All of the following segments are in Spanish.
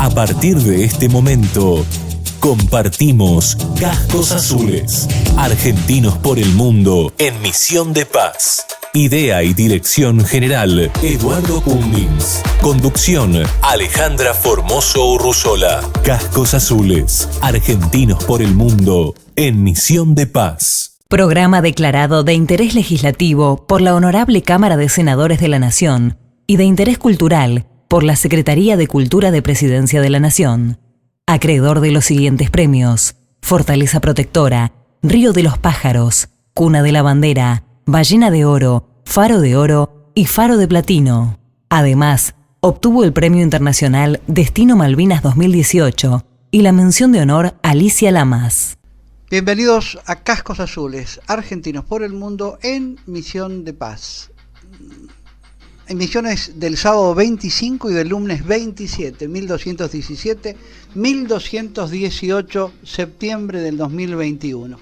A partir de este momento, compartimos Cascos Azules, argentinos por el mundo en misión de paz. Idea y dirección general, Eduardo Cummins. Conducción, Alejandra Formoso Urruzola. Cascos Azules, argentinos por el mundo en misión de paz. Programa declarado de interés legislativo por la Honorable Cámara de Senadores de la Nación y de interés cultural por la Secretaría de Cultura de Presidencia de la Nación. Acreedor de los siguientes premios: Fortaleza Protectora, Río de los Pájaros, Cuna de la Bandera, Ballena de Oro, Faro de Oro y Faro de Platino. Además, obtuvo el Premio Internacional Destino Malvinas 2018 y la mención de honor Alicia Lamas. Bienvenidos a Cascos Azules, argentinos por el mundo en misión de paz. Emisiones del sábado 25 y del lunes 27, 1217 septiembre del 2021.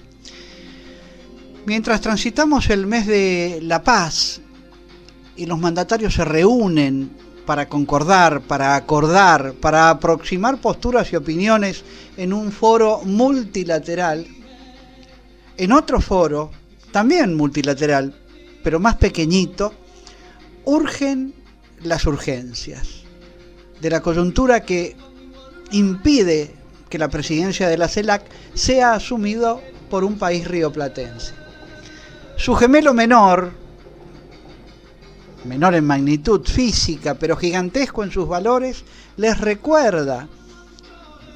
Mientras transitamos el mes de la paz y los mandatarios se reúnen para concordar, para acordar, para aproximar posturas y opiniones en un foro multilateral, en otro foro, también multilateral, pero más pequeñito, urgen las urgencias de la coyuntura que impide que la presidencia de la CELAC sea asumido por un país rioplatense. Su gemelo menor en magnitud física, pero gigantesco en sus valores, les recuerda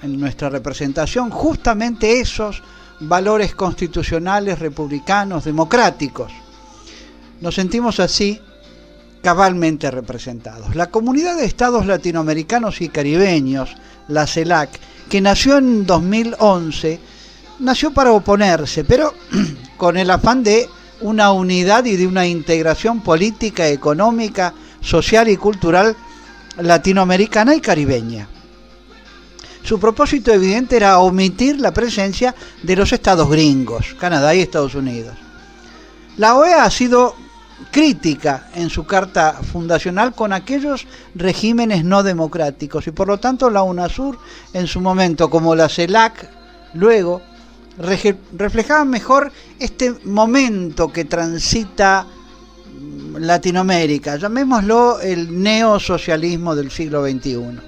en nuestra representación justamente esos valores constitucionales, republicanos, democráticos. Nos sentimos así cabalmente representados. La Comunidad de Estados Latinoamericanos y Caribeños, la CELAC, que nació en 2011, nació para oponerse, pero con el afán de una unidad y de una integración política, económica, social y cultural latinoamericana y caribeña. Su propósito evidente era omitir la presencia de los estados gringos, Canadá y Estados Unidos. La OEA ha sido crítica en su carta fundacional con aquellos regímenes no democráticos y por lo tanto la UNASUR en su momento, como la CELAC luego, reflejaban mejor este momento que transita Latinoamérica, llamémoslo el neosocialismo del siglo XXI.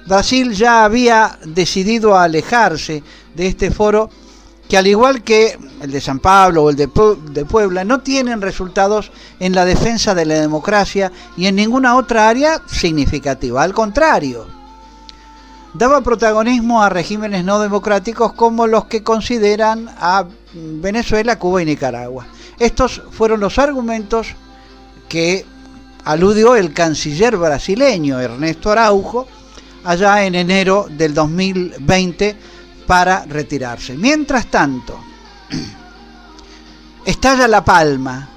Brasil ya había decidido alejarse de este foro que, al igual que el de San Pablo o el de Puebla, no tienen resultados en la defensa de la democracia y en ninguna otra área significativa. Al contrario, daba protagonismo a regímenes no democráticos como los que consideran a Venezuela, Cuba y Nicaragua. Estos fueron los argumentos que aludió el canciller brasileño Ernesto Araujo allá en enero del 2020 para retirarse. Mientras tanto, estalla La Palma,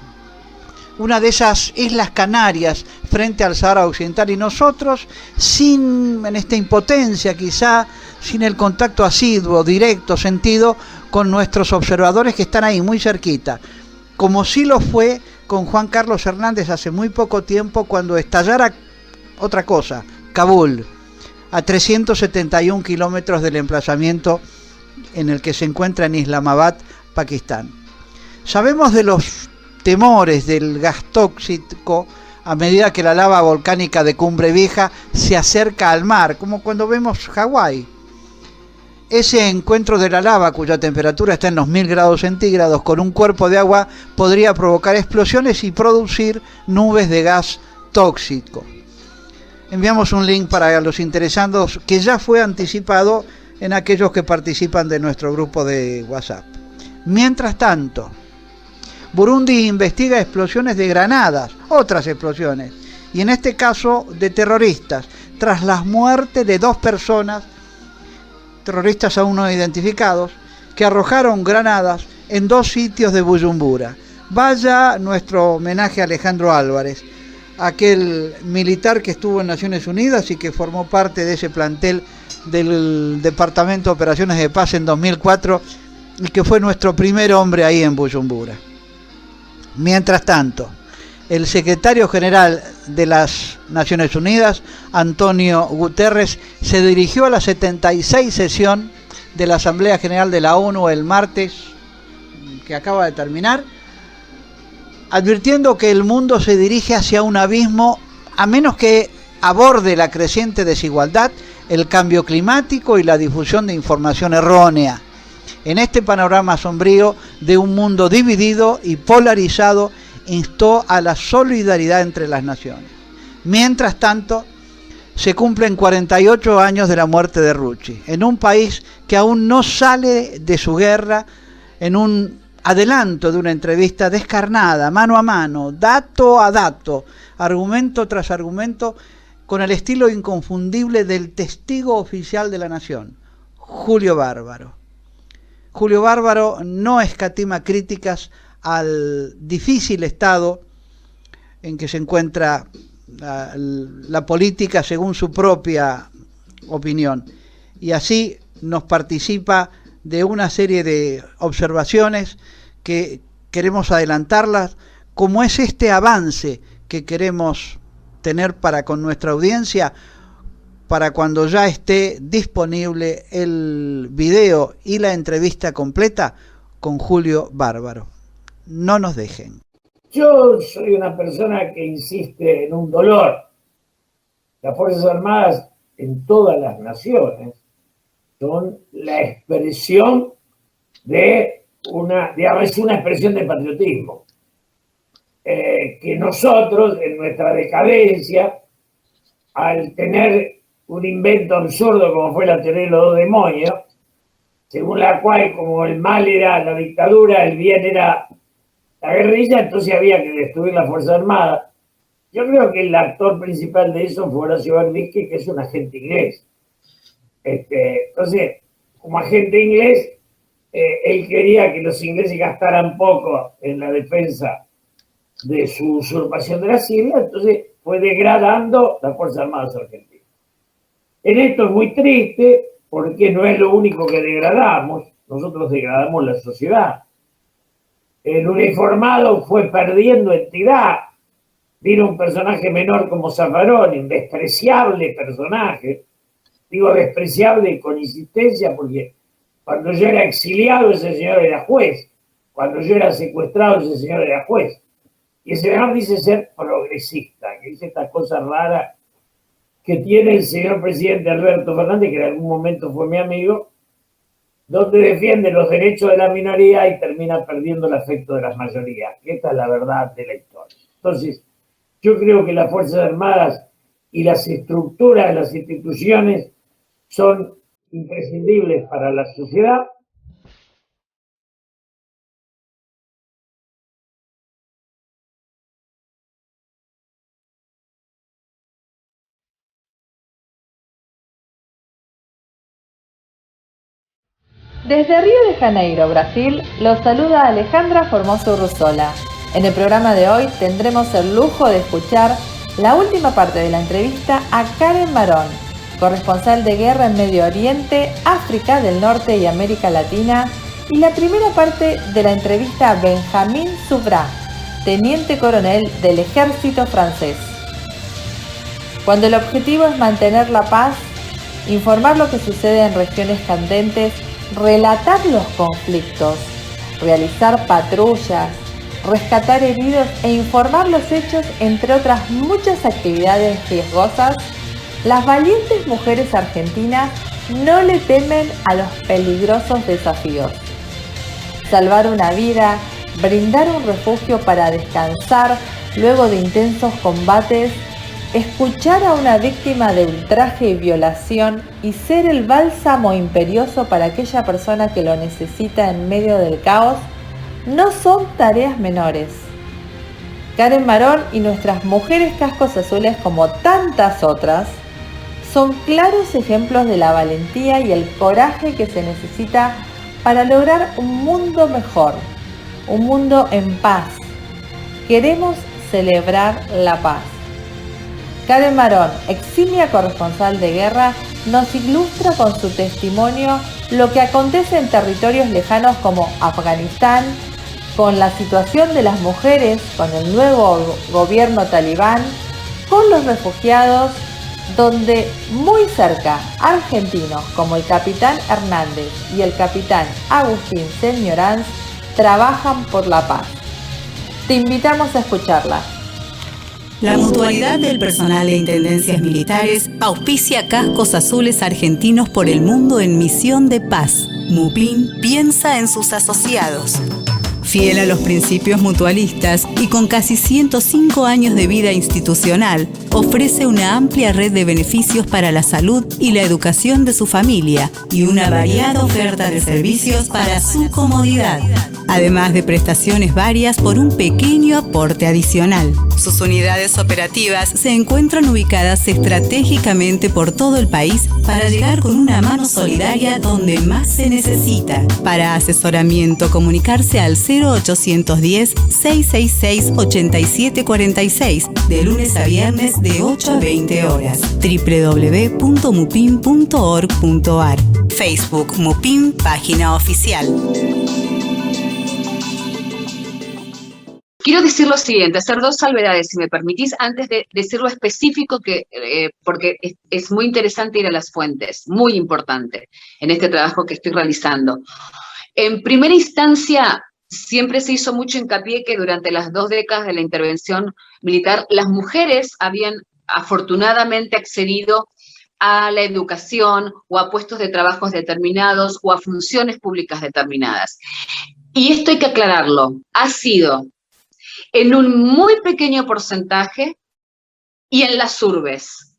una de esas islas Canarias frente al Sahara Occidental, y nosotros, en esta impotencia quizá, sin el contacto asiduo, directo, sentido con nuestros observadores que están ahí muy cerquita, como sí lo fue con Juan Carlos Hernández hace muy poco tiempo cuando estallara otra cosa, Kabul, a 371 kilómetros del emplazamiento en el que se encuentra en Islamabad, Pakistán. Sabemos de los temores del gas tóxico a medida que la lava volcánica de Cumbre Vieja se acerca al mar, como cuando vemos Hawái. Ese encuentro de la lava, cuya temperatura está en los 1000 grados centígrados, con un cuerpo de agua, podría provocar explosiones y producir nubes de gas tóxico. Enviamos un link para los interesados que ya fue anticipado en aquellos que participan de nuestro grupo de WhatsApp. Mientras tanto, Burundi investiga explosiones de granadas, otras explosiones, y en este caso de terroristas, tras la muerte de 2 personas, terroristas aún no identificados, que arrojaron granadas en 2 sitios de Bujumbura. Vaya nuestro homenaje a Alejandro Álvarez, aquel militar que estuvo en Naciones Unidas y que formó parte de ese plantel del Departamento de Operaciones de Paz en 2004 y que fue nuestro primer hombre ahí en Bujumbura. Mientras tanto, el secretario general de las Naciones Unidas, Antonio Guterres, se dirigió a la 76 sesión de la Asamblea General de la ONU el martes, que acaba de terminar, advirtiendo que el mundo se dirige hacia un abismo a menos que aborde la creciente desigualdad, el cambio climático y la difusión de información errónea. En este panorama sombrío de un mundo dividido y polarizado, instó a la solidaridad entre las naciones. Mientras tanto, se cumplen 48 años de la muerte de Rucci, en un país que aún no sale de su guerra, en un adelanto de una entrevista descarnada, mano a mano, dato a dato, argumento tras argumento, con el estilo inconfundible del testigo oficial de la nación, Julio Bárbaro. Julio Bárbaro no escatima críticas al difícil estado en que se encuentra la política según su propia opinión, y así nos participa de una serie de observaciones que queremos adelantarlas, como es este avance que queremos tener para con nuestra audiencia, para cuando ya esté disponible el video y la entrevista completa con Julio Bárbaro. No nos dejen. Yo soy una persona que insiste en un dolor. Las Fuerzas Armadas en todas las naciones son la expresión de una expresión de patriotismo. Que nosotros, en nuestra decadencia, al tener un invento absurdo como fue la teoría de los dos demonios, según la cual como el mal era la dictadura, el bien era la guerrilla, entonces había que destruir la Fuerza Armada. Yo creo que el actor principal de eso fue Horacio Verbitsky, que es un agente inglés. Entonces, como agente inglés, él quería que los ingleses gastaran poco en la defensa de su usurpación de las islas, entonces fue degradando las Fuerzas Armadas argentinas. En esto es muy triste, porque no es lo único que degradamos, nosotros degradamos la sociedad. El uniformado fue perdiendo entidad. Vino un personaje menor como Zaffaroni, un despreciable personaje. Digo despreciable con insistencia porque cuando yo era exiliado ese señor era juez. Cuando yo era secuestrado ese señor era juez. Y ese señor dice ser progresista, que dice estas cosas raras que tiene el señor presidente Alberto Fernández, que en algún momento fue mi amigo, donde defiende los derechos de la minoría y termina perdiendo el afecto de las mayorías. Esta es la verdad de la historia. Entonces, yo creo que las Fuerzas Armadas y las estructuras, las instituciones son imprescindibles para la sociedad. Desde Río de Janeiro, Brasil, los saluda Alejandra Formoso Urruzola. En el programa de hoy tendremos el lujo de escuchar la última parte de la entrevista a Karen Marón, corresponsal de guerra en Medio Oriente, África del Norte y América Latina, y la primera parte de la entrevista a Benjamin Soubra, teniente coronel del ejército francés. Cuando el objetivo es mantener la paz, informar lo que sucede en regiones candentes, relatar los conflictos, realizar patrullas, rescatar heridos e informar los hechos, entre otras muchas actividades riesgosas, las valientes mujeres argentinas no le temen a los peligrosos desafíos. Salvar una vida, brindar un refugio para descansar luego de intensos combates, escuchar a una víctima de ultraje y violación y ser el bálsamo imperioso para aquella persona que lo necesita en medio del caos, no son tareas menores. Karen Marón y nuestras mujeres cascos azules, como tantas otras, son claros ejemplos de la valentía y el coraje que se necesita para lograr un mundo mejor, un mundo en paz. Queremos celebrar la paz. Karen Marón, eximia corresponsal de guerra, nos ilustra con su testimonio lo que acontece en territorios lejanos como Afganistán, con la situación de las mujeres, con el nuevo gobierno talibán, por los refugiados, donde muy cerca argentinos como el capitán Hernández y el capitán Agustín Señoranz trabajan por la paz. Te invitamos a escucharla. La Mutualidad del Personal de Intendencias Militares auspicia Cascos Azules Argentinos por el Mundo en Misión de Paz. MUPIN piensa en sus asociados. Fiel a los principios mutualistas y con casi 105 años de vida institucional, ofrece una amplia red de beneficios para la salud y la educación de su familia y una variada oferta de servicios para su comodidad, además de prestaciones varias por un pequeño aporte adicional. Sus unidades operativas se encuentran ubicadas estratégicamente por todo el país para llegar con una mano solidaria donde más se necesita. Para asesoramiento, comunicarse al 0810-666-8746 de lunes a viernes de 8 a 20 horas. www.mupin.org.ar. Facebook Mupin, página oficial. Quiero decir lo siguiente, hacer dos salvedades, si me permitís, antes de decir lo específico, porque es muy interesante ir a las fuentes, muy importante en este trabajo que estoy realizando. En primera instancia, siempre se hizo mucho hincapié que durante las 2 décadas de la intervención militar, las mujeres habían afortunadamente accedido a la educación o a puestos de trabajos determinados o a funciones públicas determinadas. Y esto hay que aclararlo, ha sido en un muy pequeño porcentaje y en las urbes.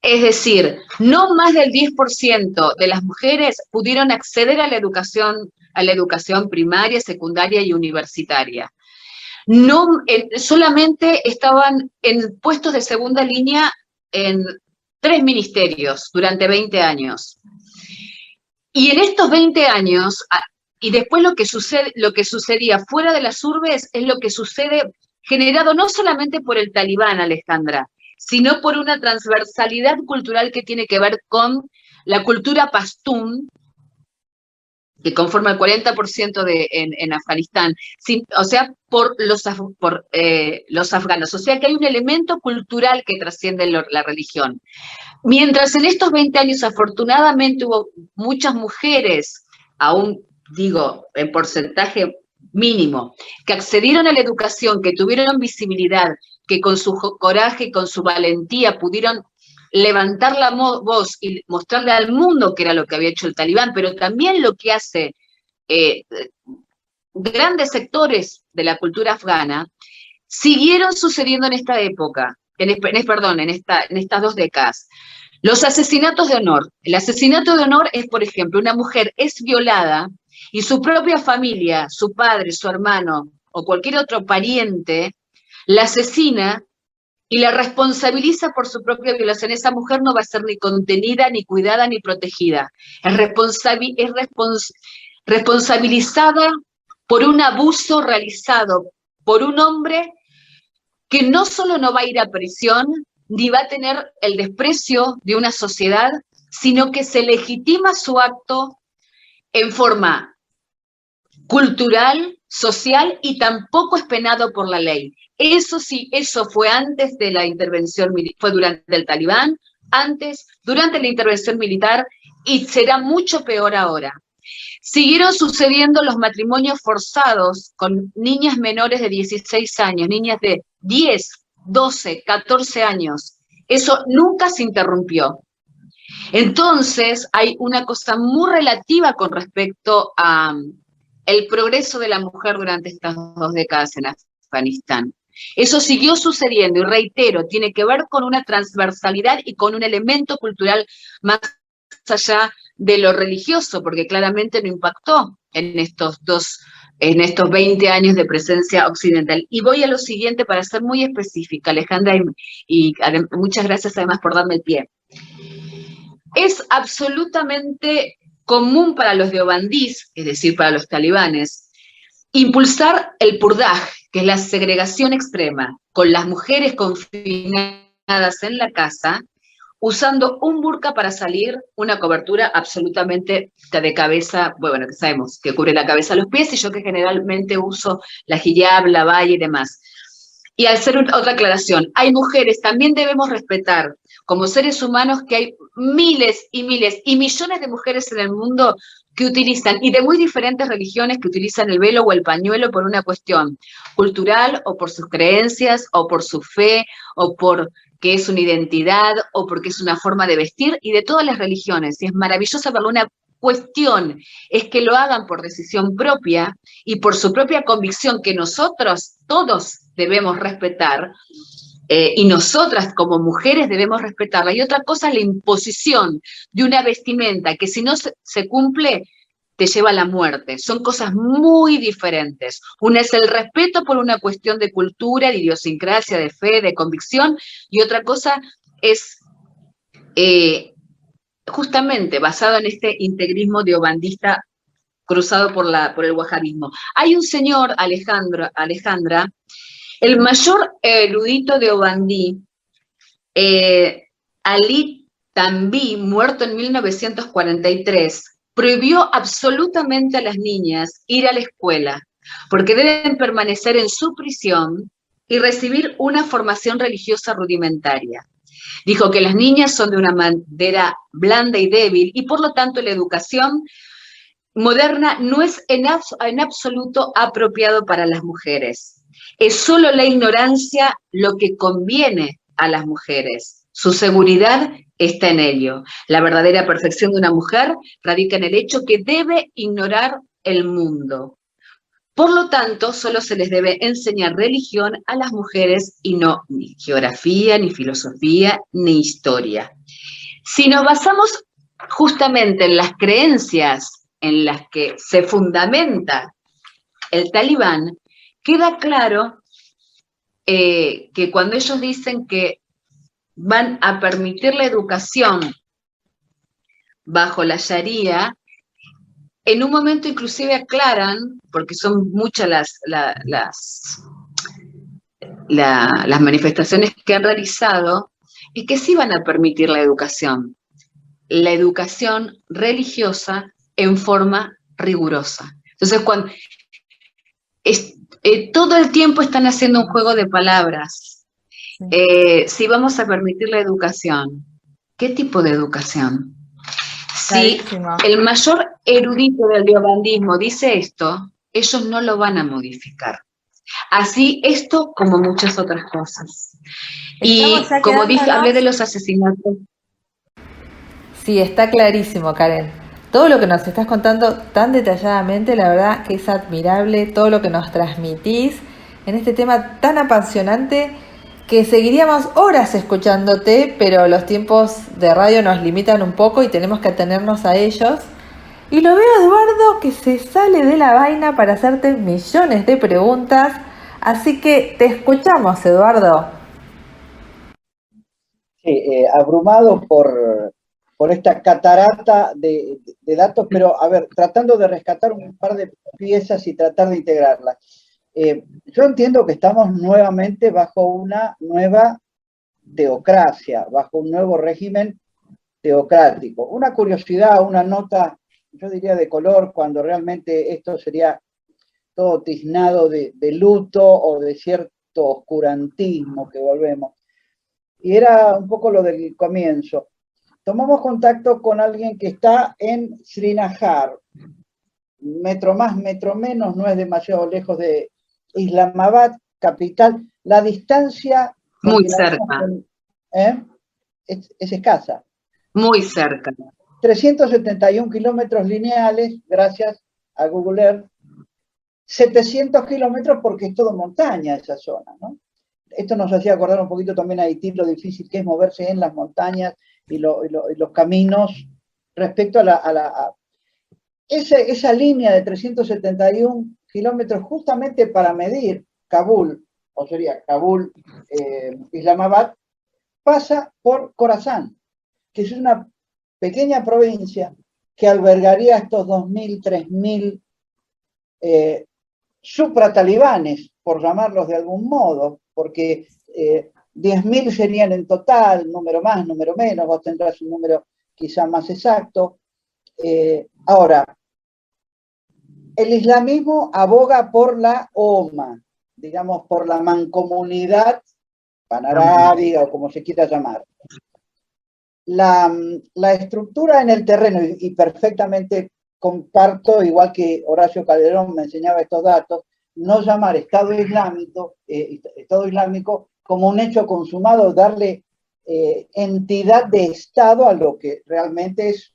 Es decir, no más del 10% de las mujeres pudieron acceder a la educación primaria, secundaria y universitaria. No, solamente estaban en puestos de segunda línea en 3 ministerios durante 20 años. Y en estos 20 años, y después lo que sucedía fuera de las urbes es lo que sucede generado no solamente por el talibán, Alejandra, sino por una transversalidad cultural que tiene que ver con la cultura pastún, que conforma el 40% en Afganistán, o sea, por los afganos. O sea que hay un elemento cultural que trasciende la religión. Mientras en estos 20 años afortunadamente hubo muchas mujeres, aún digo en porcentaje mínimo, que accedieron a la educación, que tuvieron visibilidad, que con su coraje y con su valentía pudieron levantar la voz y mostrarle al mundo que era lo que había hecho el talibán, pero también lo que hace grandes sectores de la cultura afgana, siguieron sucediendo en esta época, en estas 2 décadas. Los asesinatos de honor. El asesinato de honor es, por ejemplo, una mujer es violada y su propia familia, su padre, su hermano o cualquier otro pariente, la asesina y la responsabiliza por su propia violación. Esa mujer no va a ser ni contenida, ni cuidada, ni protegida. Es responsabilizada por un abuso realizado por un hombre que no solo no va a ir a prisión, ni va a tener el desprecio de una sociedad, sino que se legitima su acto en forma cultural, social, y tampoco es penado por la ley. Eso sí, eso fue antes de la intervención, fue durante el talibán, durante la intervención militar, y será mucho peor ahora. Siguieron sucediendo los matrimonios forzados con niñas menores de 16 años, niñas de 10, 12, 14 años. Eso nunca se interrumpió. Entonces, hay una cosa muy relativa con respecto a el progreso de la mujer durante estas 2 décadas en Afganistán. Eso siguió sucediendo, y reitero, tiene que ver con una transversalidad y con un elemento cultural más allá de lo religioso, porque claramente no impactó en estos 20 años de presencia occidental. Y voy a lo siguiente para ser muy específica, Alejandra, y muchas gracias además por darme el pie. Es absolutamente común para los deobandís, es decir, para los talibanes, impulsar el purdaj, que es la segregación extrema, con las mujeres confinadas en la casa, usando un burka para salir, una cobertura absolutamente de cabeza, bueno, que sabemos que cubre la cabeza a los pies, y yo que generalmente uso la hijab, la baya y demás. Y al ser otra aclaración, hay mujeres, también debemos respetar como seres humanos que hay miles y miles y millones de mujeres en el mundo que utilizan, y de muy diferentes religiones, que utilizan el velo o el pañuelo por una cuestión cultural o por sus creencias o por su fe o por que es una identidad o porque es una forma de vestir, y de todas las religiones. Y es maravilloso verlo. Una cuestión es que lo hagan por decisión propia y por su propia convicción, que nosotros todos debemos respetar, y nosotras como mujeres debemos respetarla. Y otra cosa es la imposición de una vestimenta que, si no se cumple, te lleva a la muerte. Son cosas muy diferentes. Una es el respeto por una cuestión de cultura, de idiosincrasia, de fe, de convicción, y otra cosa es justamente basado en este integrismo deobandista cruzado por el wahabismo. Hay un señor, Alejandra, el mayor erudito deobandí, Ali Tanvi, muerto en 1943, prohibió absolutamente a las niñas ir a la escuela, porque deben permanecer en su prisión y recibir una formación religiosa rudimentaria. Dijo que las niñas son de una madera blanda y débil, y por lo tanto la educación moderna no es en absoluto apropiado para las mujeres. Es solo la ignorancia lo que conviene a las mujeres. Su seguridad está en ello. La verdadera perfección de una mujer radica en el hecho que debe ignorar el mundo. Por lo tanto, solo se les debe enseñar religión a las mujeres y no ni geografía, ni filosofía, ni historia. Si nos basamos justamente en las creencias en las que se fundamenta el talibán, queda claro que cuando ellos dicen que van a permitir la educación bajo la Sharia, en un momento inclusive aclaran, porque son muchas las manifestaciones que han realizado, y que sí van a permitir la educación religiosa en forma rigurosa. Entonces, todo el tiempo están haciendo un juego de palabras. Si vamos a permitir la educación, ¿qué tipo de educación? Si el mayor erudito del deobandismo dice esto, ellos no lo van a modificar. Así esto como muchas otras cosas. Y como dije, hablé de los asesinatos. Sí, está clarísimo, Karen. Todo lo que nos estás contando tan detalladamente, la verdad que es admirable todo lo que nos transmitís en este tema tan apasionante, que seguiríamos horas escuchándote, pero los tiempos de radio nos limitan un poco y tenemos que atenernos a ellos. Y lo veo, Eduardo, que se sale de la vaina para hacerte millones de preguntas, así que te escuchamos, Eduardo. Sí, abrumado por esta catarata de datos, pero a ver, tratando de rescatar un par de piezas y tratar de integrarlas. Yo entiendo que estamos nuevamente bajo una nueva teocracia, bajo un nuevo régimen teocrático. Una curiosidad, una nota, yo diría de color, cuando realmente esto sería todo tiznado de luto o de cierto oscurantismo que volvemos. Y era un poco lo del comienzo. Tomamos contacto con alguien que está en Srinagar, metro más, metro menos, no es demasiado lejos de Islamabad, capital. La distancia... Muy cerca. Es escasa. Muy cerca. 371 kilómetros lineales, gracias a Google Earth. 700 kilómetros porque es todo montaña esa zona, ¿no? Esto nos hacía acordar un poquito también a Haití, lo difícil que es moverse en las montañas y los caminos respecto a esa línea de 371 kilómetros justamente para medir Kabul, o sería Kabul, Islamabad, pasa por Khorasan, que es una pequeña provincia que albergaría estos 2.000, 3.000 supratalibanes, por llamarlos de algún modo, porque 10.000 serían en total, número más, número menos, vos tendrás un número quizá más exacto. Ahora, el islamismo aboga por la OMA, digamos, por la mancomunidad panarábiga o como se quiera llamar. La estructura en el terreno, y perfectamente comparto, igual que Horacio Calderón me enseñaba estos datos, no llamar Estado Islámico como un hecho consumado, darle entidad de Estado a lo que realmente es,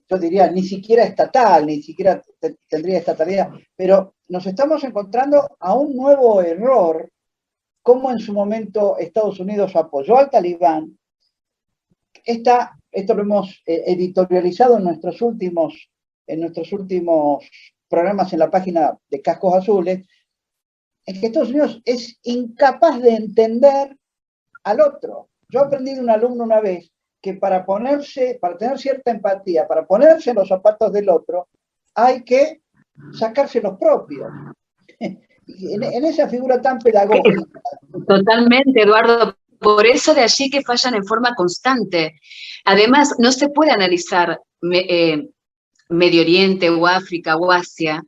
yo diría, ni siquiera estatal, ni siquiera tendría estatalidad, pero nos estamos encontrando a un nuevo error, como en su momento Estados Unidos apoyó al Talibán. Esto lo hemos editorializado en nuestros últimos programas en la página de Cascos Azules, es que Estados Unidos es incapaz de entender al otro. Yo aprendí de un alumno una vez que para tener cierta empatía, para ponerse en los zapatos del otro, hay que sacarse los propios. En esa figura tan pedagógica. Totalmente, Eduardo. Por eso de allí que fallan en forma constante. Además, no se puede analizar Medio Oriente o África o Asia,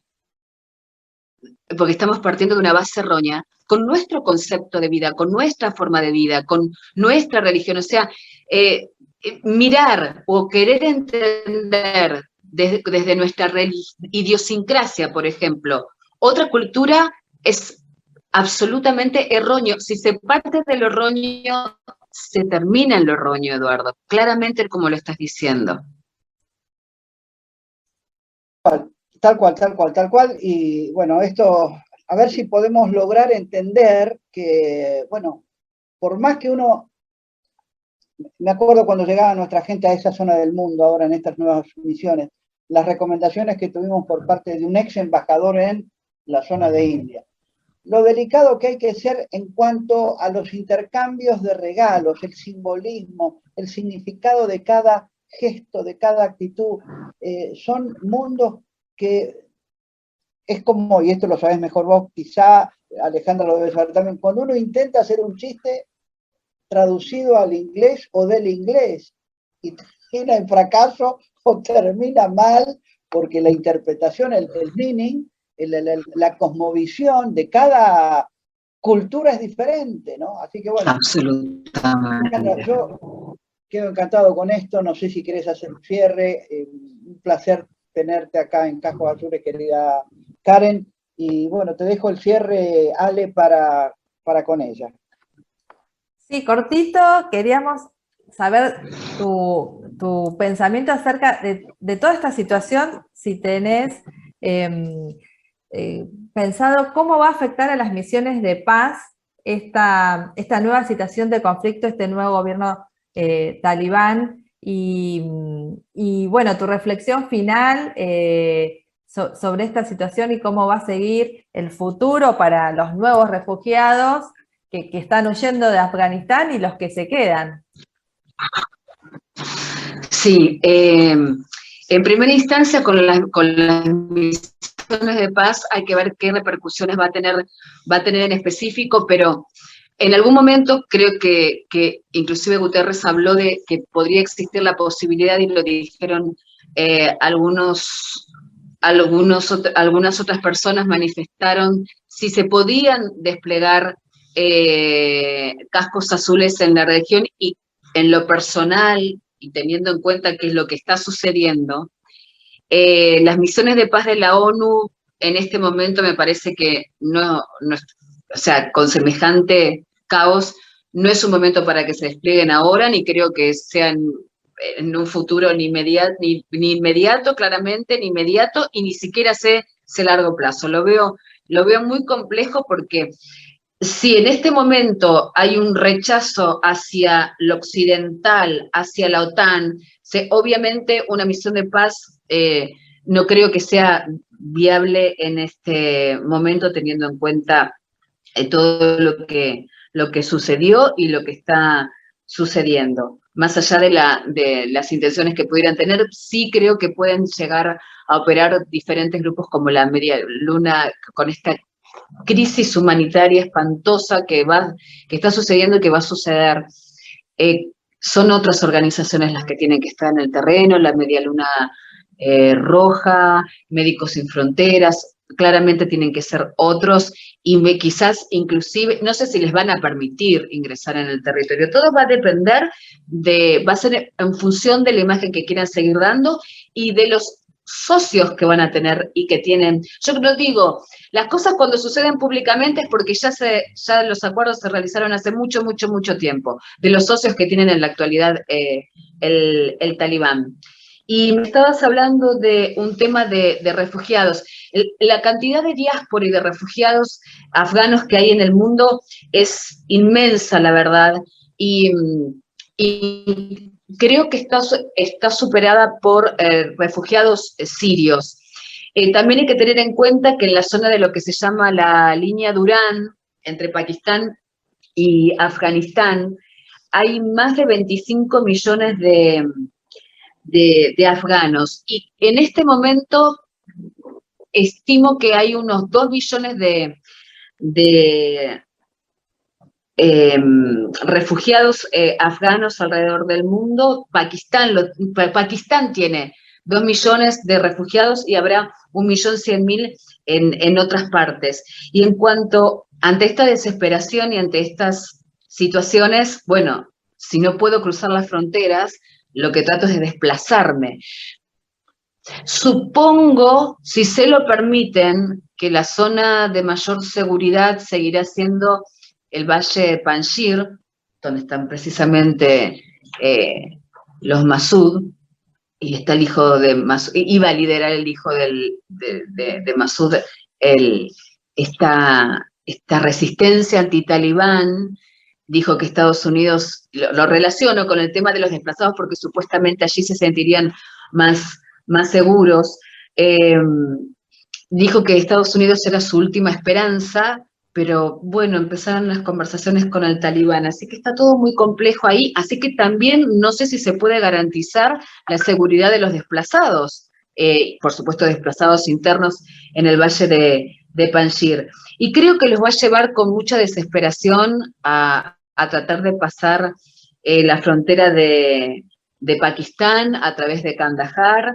porque estamos partiendo de una base errónea, con nuestro concepto de vida, con nuestra forma de vida, con nuestra religión. O sea, mirar o querer entender desde nuestra idiosincrasia, por ejemplo, otra cultura es absolutamente erróneo. Si se parte de lo erróneo, se termina en lo erróneo, Eduardo. Claramente como lo estás diciendo. Tal cual. Y bueno, esto, a ver si podemos lograr entender que, bueno, por más que uno, me acuerdo cuando llegaba nuestra gente a esa zona del mundo, ahora en estas nuevas misiones, las recomendaciones que tuvimos por parte de un ex embajador en la zona de India. Lo delicado que hay que ser en cuanto a los intercambios de regalos, el simbolismo, el significado de cada gesto, de cada actitud. Son mundos que es como, y esto lo sabes mejor vos, quizá Alejandra lo debe saber también, cuando uno intenta hacer un chiste traducido al inglés o del inglés y termina en fracaso o termina mal porque la interpretación, el meaning, la cosmovisión de cada cultura es diferente, ¿no? Así que bueno. Absolutamente. Yo quedo encantado con esto, no sé si querés hacer un cierre, un placer tenerte acá en Cascos Azules, querida Karen, y bueno, te dejo el cierre, Ale, para con ella. Sí, cortito, queríamos saber tu pensamiento acerca de toda esta situación, si tenés pensado cómo va a afectar a las misiones de paz esta nueva situación de conflicto, este nuevo gobierno talibán, y bueno, tu reflexión final sobre esta situación y cómo va a seguir el futuro para los nuevos refugiados que están huyendo de Afganistán y los que se quedan. Sí, en primera instancia con las misiones de paz hay que ver qué repercusiones va a tener en específico, pero en algún momento creo que inclusive Guterres habló de que podría existir la posibilidad, y lo dijeron algunas otras personas manifestaron, si se podían desplegar cascos azules en la región, y en lo personal, y teniendo en cuenta qué es lo que está sucediendo, las misiones de paz de la ONU en este momento me parece que no, o sea, con semejante caos, no es un momento para que se desplieguen ahora, ni creo que sean en un futuro ni inmediato, claramente, ni inmediato, y ni siquiera sé largo plazo. Lo veo muy complejo porque si en este momento hay un rechazo hacia lo occidental, hacia la OTAN, obviamente una misión de paz no creo que sea viable en este momento, teniendo en cuenta todo lo que sucedió y lo que está sucediendo. Más allá de las intenciones que pudieran tener, sí creo que pueden llegar a operar diferentes grupos como la Media Luna, con esta crisis humanitaria espantosa que está sucediendo y que va a suceder. Son otras organizaciones las que tienen que estar en el terreno, la Media Luna Roja, Médicos Sin Fronteras, claramente tienen que ser otros y quizás inclusive, no sé si les van a permitir ingresar en el territorio. Todo va a depender va a ser en función de la imagen que quieran seguir dando y de los socios que van a tener y que tienen. Yo no digo, las cosas cuando suceden públicamente es porque ya los acuerdos se realizaron hace mucho, mucho, mucho tiempo, de los socios que tienen en la actualidad el talibán. Y me estabas hablando de un tema de refugiados. La cantidad de diáspora y de refugiados afganos que hay en el mundo es inmensa, la verdad, y creo que está superada por refugiados sirios. También hay que tener en cuenta que en la zona de lo que se llama la línea Durán, entre Pakistán y Afganistán, hay más de 25 millones de afganos. Y en este momento estimo que hay unos 2 billones de refugiados afganos alrededor del mundo. Pakistán tiene 2 millones de refugiados y habrá 1.100.000 en otras partes. Y ante esta desesperación y ante estas situaciones, bueno, si no puedo cruzar las fronteras, lo que trato es de desplazarme. Supongo, si se lo permiten, que la zona de mayor seguridad seguirá siendo el Valle de Panjshir, donde están precisamente los Masud, y está el hijo de Masud, iba a liderar el hijo de Masud esta resistencia antitalibán. Dijo que Estados Unidos, lo relaciono con el tema de los desplazados porque supuestamente allí se sentirían más seguros. Dijo que Estados Unidos era su última esperanza, pero bueno, empezaron las conversaciones con el talibán, así que está todo muy complejo ahí, así que también no sé si se puede garantizar la seguridad de los desplazados, por supuesto desplazados internos en el Valle de Panjshir. Y creo que los va a llevar con mucha desesperación a tratar de pasar la frontera de Pakistán a través de Kandahar,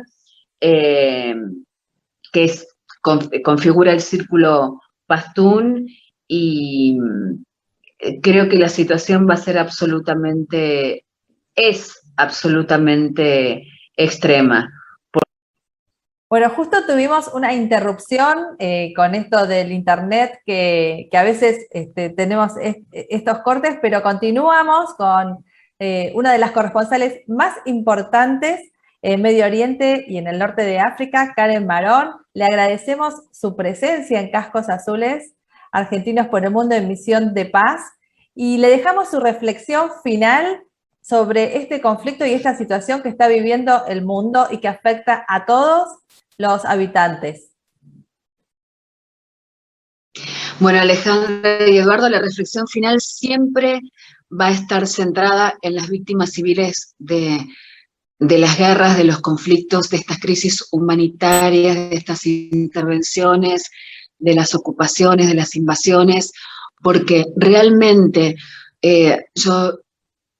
que configura el círculo pastún, y creo que la situación va a ser absolutamente extrema. Bueno, justo tuvimos una interrupción con esto del internet, que a veces tenemos estos cortes, pero continuamos con una de las corresponsales más importantes en Medio Oriente y en el norte de África, Karen Barón. Le agradecemos su presencia en Cascos Azules, Argentinos por el Mundo en Misión de Paz, y le dejamos su reflexión final sobre este conflicto y esta situación que está viviendo el mundo y que afecta a todos los habitantes. Bueno, Alejandra y Eduardo, la reflexión final siempre va a estar centrada en las víctimas civiles de las guerras, de los conflictos, de estas crisis humanitarias, de estas intervenciones, de las ocupaciones, de las invasiones, porque realmente yo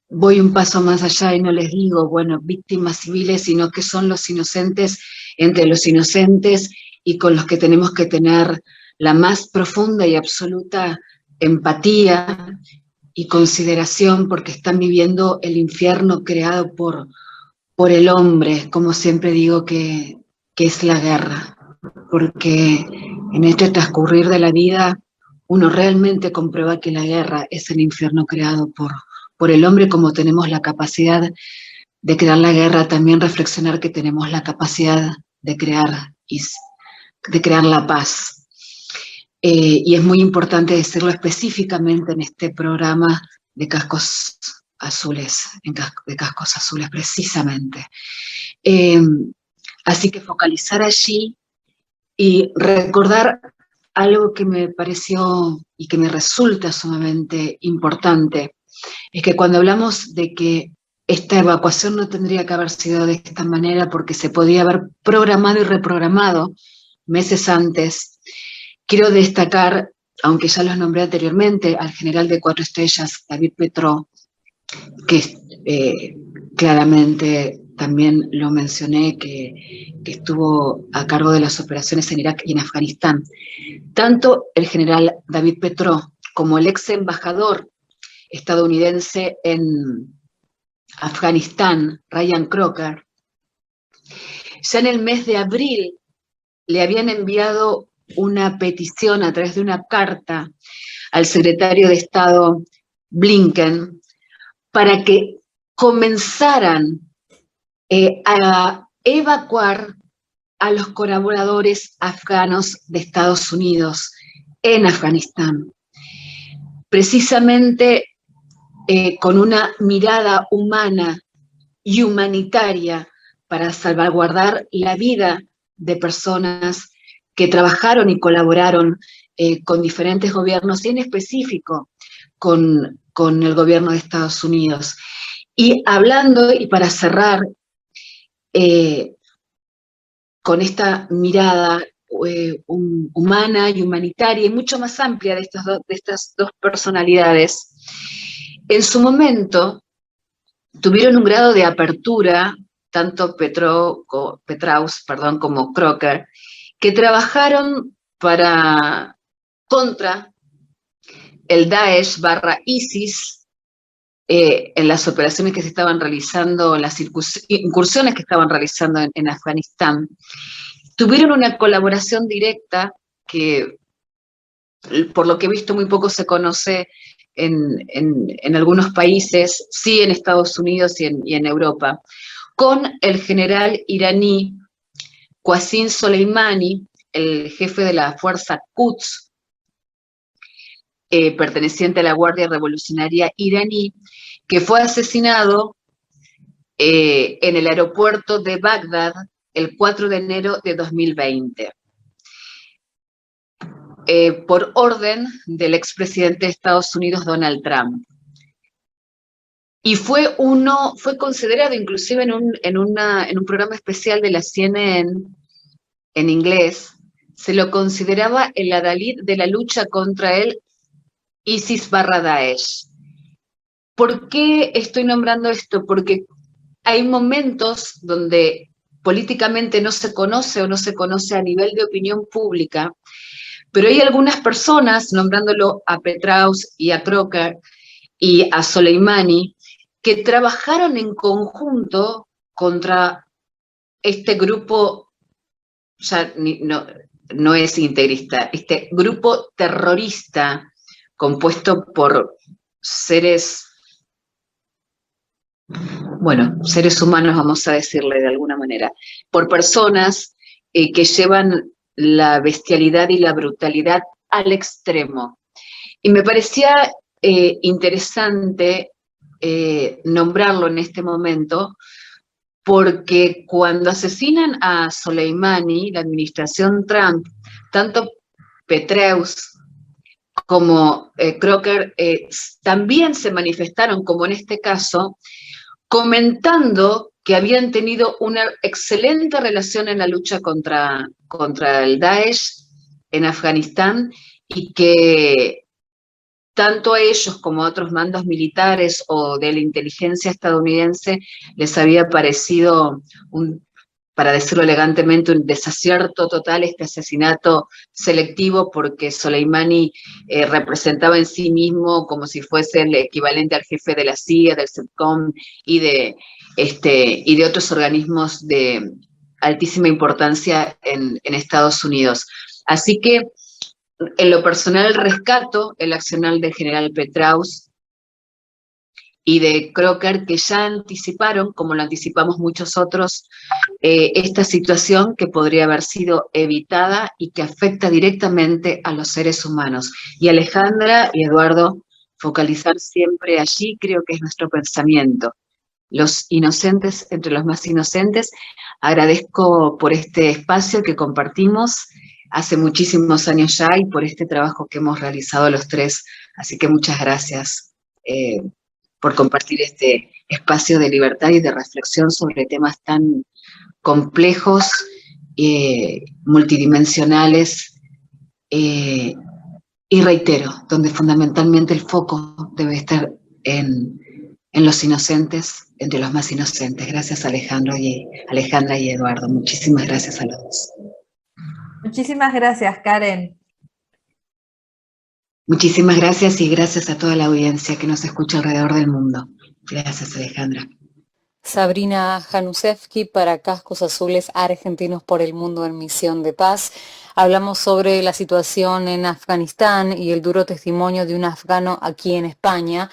voy un paso más allá y no les digo, bueno, víctimas civiles, sino que son los inocentes entre los inocentes y con los que tenemos que tener la más profunda y absoluta empatía y consideración, porque están viviendo el infierno creado por el hombre, como siempre digo que es la guerra, porque en este transcurrir de la vida uno realmente comprueba que la guerra es el infierno creado por el hombre. Como tenemos la capacidad de crear la guerra, también reflexionar que tenemos la capacidad de crear la paz. Y es muy importante decirlo específicamente en este programa de Cascos Azules, de Cascos Azules precisamente. Así que focalizar allí y recordar algo que me pareció y que me resulta sumamente importante, es que cuando hablamos de que esta evacuación no tendría que haber sido de esta manera porque se podía haber programado y reprogramado meses antes, quiero destacar, aunque ya los nombré anteriormente, al general de 4 estrellas, David Petró, que claramente también lo mencioné, que estuvo a cargo de las operaciones en Irak y en Afganistán. Tanto el general David Petraeus como el ex embajador estadounidense en Afganistán, Ryan Crocker, ya en el mes de abril le habían enviado una petición a través de una carta al secretario de Estado Blinken para que comenzaran a evacuar a los colaboradores afganos de Estados Unidos en Afganistán. Precisamente con una mirada humana y humanitaria para salvaguardar la vida de personas que trabajaron y colaboraron con diferentes gobiernos, y en específico con el gobierno de Estados Unidos. Y hablando, y para cerrar, con esta mirada humana y humanitaria y mucho más amplia de estas dos personalidades, en su momento tuvieron un grado de apertura, tanto Petraeus como Crocker, que trabajaron contra el Daesh /ISIS en las operaciones que se estaban realizando, las incursiones que estaban realizando en Afganistán. Tuvieron una colaboración directa que, por lo que he visto, muy poco se conoce en algunos países, sí en Estados Unidos y en Europa, con el general iraní Qasem Soleimani, el jefe de la fuerza Quds, perteneciente a la Guardia Revolucionaria iraní, que fue asesinado en el aeropuerto de Bagdad el 4 de enero de 2020. Por orden del expresidente de Estados Unidos, Donald Trump. Y fue considerado inclusive en un programa especial de la CNN en inglés, se lo consideraba el adalid de la lucha contra el ISIS /Daesh. ¿Por qué estoy nombrando esto? Porque hay momentos donde políticamente no se conoce o no se conoce a nivel de opinión pública, pero hay algunas personas, nombrándolo a Petraeus y a Crocker y a Soleimani, que trabajaron en conjunto contra este grupo, ya no es integrista, este grupo terrorista compuesto por seres humanos, vamos a decirle de alguna manera, por personas que llevan la bestialidad y la brutalidad al extremo. Y me parecía interesante nombrarlo en este momento, porque cuando asesinan a Soleimani, la administración Trump, tanto Petraeus como Crocker también se manifestaron, como en este caso, comentando que habían tenido una excelente relación en la lucha contra el Daesh en Afganistán, y que tanto a ellos como a otros mandos militares o de la inteligencia estadounidense les había parecido, para decirlo elegantemente, un desacierto total este asesinato selectivo, porque Soleimani representaba en sí mismo como si fuese el equivalente al jefe de la CIA, del CENTCOM y de otros organismos de altísima importancia en Estados Unidos. Así que, en lo personal, rescato el accionar del general Petraeus y de Crocker, que ya anticiparon, como lo anticipamos muchos otros, esta situación que podría haber sido evitada y que afecta directamente a los seres humanos. Y Alejandra y Eduardo, focalizar siempre allí, creo que es nuestro pensamiento. Los inocentes entre los más inocentes. Agradezco por este espacio que compartimos hace muchísimos años ya, y por este trabajo que hemos realizado los tres. Así que muchas gracias por compartir este espacio de libertad y de reflexión sobre temas tan complejos, multidimensionales, y reitero, donde fundamentalmente el foco debe estar en los inocentes entre los más inocentes. Gracias Alejandra y Eduardo. Muchísimas gracias a los dos. Muchísimas gracias, Karen. Muchísimas gracias y gracias a toda la audiencia que nos escucha alrededor del mundo. Gracias, Alejandra. Sabrina Janusevsky para Cascos Azules, Argentinos por el Mundo en Misión de Paz. Hablamos sobre la situación en Afganistán y el duro testimonio de un afgano aquí en España.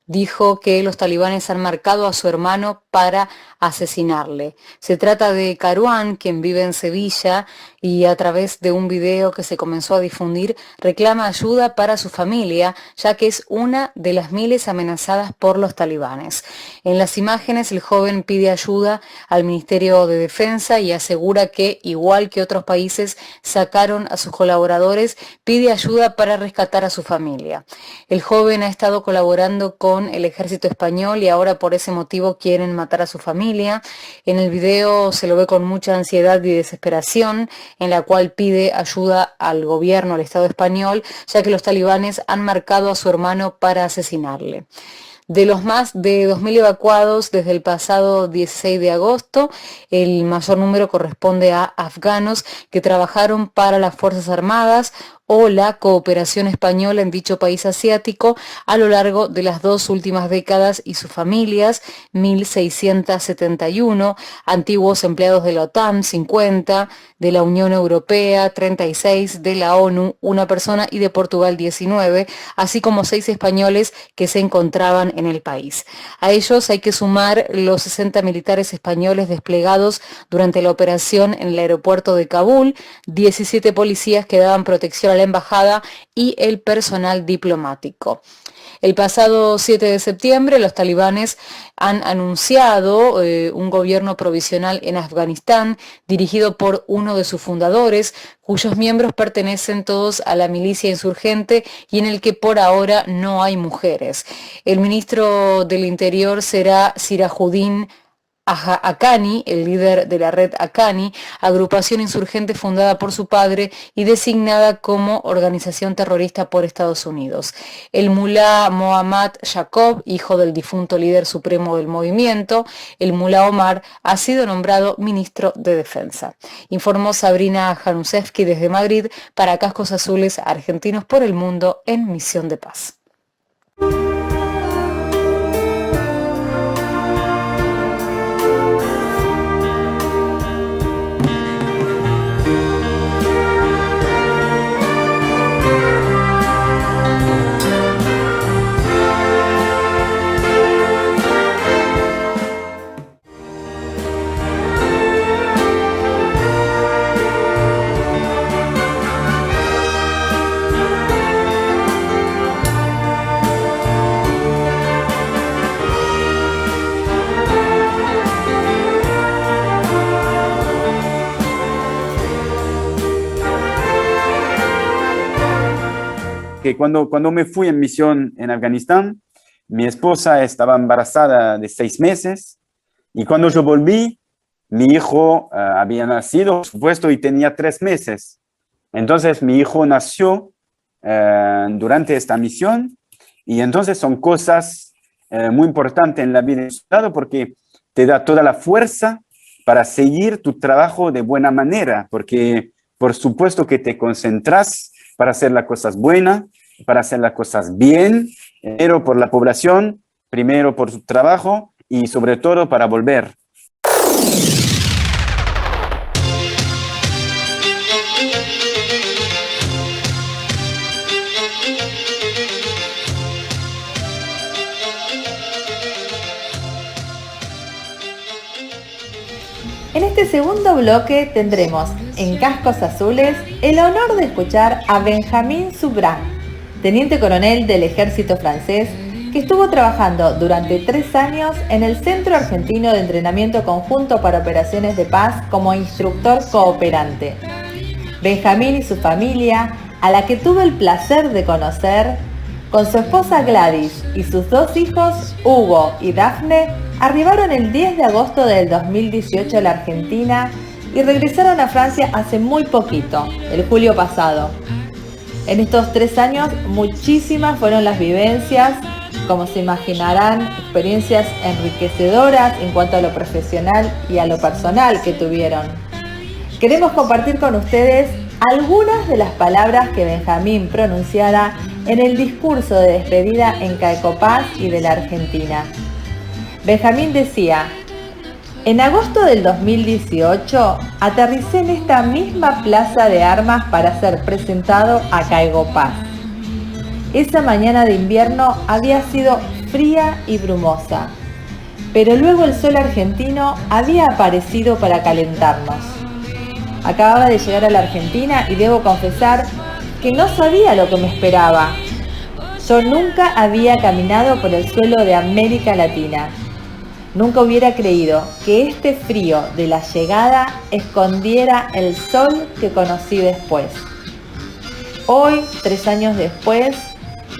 Dijo que los talibanes han marcado a su hermano para asesinarle. Se trata de Karuan, quien vive en Sevilla y a través de un video que se comenzó a difundir reclama ayuda para su familia, ya que es una de las miles amenazadas por los talibanes. En las imágenes el joven pide ayuda al Ministerio de Defensa y asegura que, igual que otros países sacaron a sus colaboradores, pide ayuda para rescatar a su familia. El joven ha estado colaborando con el ejército español y ahora por ese motivo quieren matar a su familia. En el video se lo ve con mucha ansiedad y desesperación, en la cual pide ayuda al gobierno, al Estado español, ya que los talibanes han marcado a su hermano para asesinarle. De los más de 2.000 evacuados desde el pasado 16 de agosto, el mayor número corresponde a afganos que trabajaron para las Fuerzas Armadas o la cooperación española en dicho país asiático a lo largo de las 2 últimas décadas y sus familias, 1.671, antiguos empleados de la OTAN, 50, de la Unión Europea, 36, de la ONU, 1 persona y de Portugal, 19, así como 6 españoles que se encontraban en el país. A ellos hay que sumar los 60 militares españoles desplegados durante la operación en el aeropuerto de Kabul, 17 policías que daban protección a la embajada y el personal diplomático. El pasado 7 de septiembre los talibanes han anunciado un gobierno provisional en Afganistán dirigido por uno de sus fundadores, cuyos miembros pertenecen todos a la milicia insurgente y en el que por ahora no hay mujeres. El ministro del Interior será Sirajuddin Haqqani, el líder de la red Haqqani, agrupación insurgente fundada por su padre y designada como organización terrorista por Estados Unidos. El mulá Mohammad Jacob, hijo del difunto líder supremo del movimiento, el mulá Omar, ha sido nombrado ministro de Defensa. Informó Sabrina Janusevsky desde Madrid para Cascos Azules, Argentinos por el Mundo en Misión de Paz. Que cuando me fui en misión en Afganistán, mi esposa estaba embarazada de 6 meses y cuando yo volví, mi hijo había nacido, por supuesto, y tenía 3 meses. Entonces mi hijo nació durante esta misión y entonces son cosas muy importantes en la vida del soldado porque te da toda la fuerza para seguir tu trabajo de buena manera, porque por supuesto que te concentras para hacer las cosas buenas, para hacer las cosas bien, primero por la población, primero por su trabajo y sobre todo para volver. En este segundo bloque tendremos en Cascos Azules el honor de escuchar a Benjamin Subran, teniente coronel del ejército francés que estuvo trabajando durante 3 años en el Centro Argentino de Entrenamiento Conjunto para Operaciones de Paz como instructor cooperante. Benjamín y su familia, a la que tuve el placer de conocer, con su esposa Gladys y sus 2 hijos, Hugo y Dafne, arribaron el 10 de agosto del 2018 a la Argentina y regresaron a Francia hace muy poquito, el julio pasado. En estos 3 años, muchísimas fueron las vivencias, como se imaginarán, experiencias enriquecedoras en cuanto a lo profesional y a lo personal que tuvieron. Queremos compartir con ustedes algunas de las palabras que Benjamín pronunciara en el discurso de despedida en Caecopaz y de la Argentina. Benjamín decía: en agosto del 2018 aterricé en esta misma plaza de armas para ser presentado a Caecopaz. Esa mañana de invierno había sido fría y brumosa, pero luego el sol argentino había aparecido para calentarnos. Acababa de llegar a la Argentina y debo confesar que no sabía lo que me esperaba. Yo nunca había caminado por el suelo de América Latina. Nunca hubiera creído que este frío de la llegada escondiera el sol que conocí después. Hoy, 3 años después,